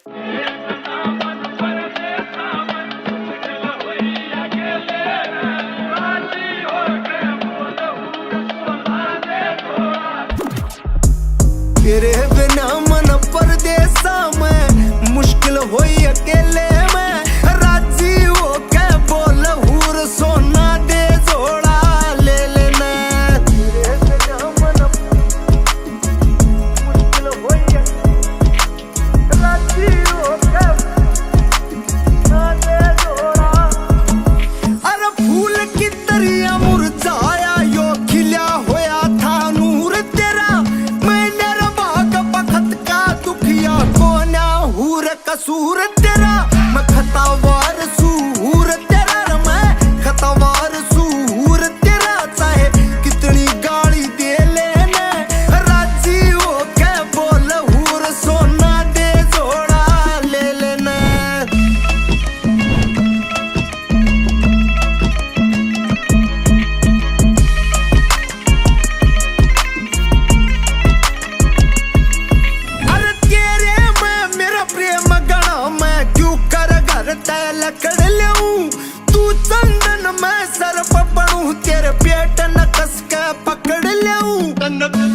तेरे बिना मन परदेसा में मुश्किल होई अकेले में, राजी हो के बोल हूर सोना दे जोड़ा ले लेना। तेरे बिना मन मुश्किल होई राजी हो के सोना दे जोड़ा। अरे फूल की तरिया मुरझाया यो खिला होया था नूर तेरा, कसूर तेरा मैं खतावार सूर तेरा रे, मैं खतावार सूर तेरा, चाहे कितनी गाली दे लेने, राजी हो के बोल हूर सोना दे जोड़ा ले लेना। अरे तेरे में मेरा प्रेम लकड़ लेऊं, तू चंदन मैं सर्प बनूं, तेरे पेट न कस के पकड़ लेऊं।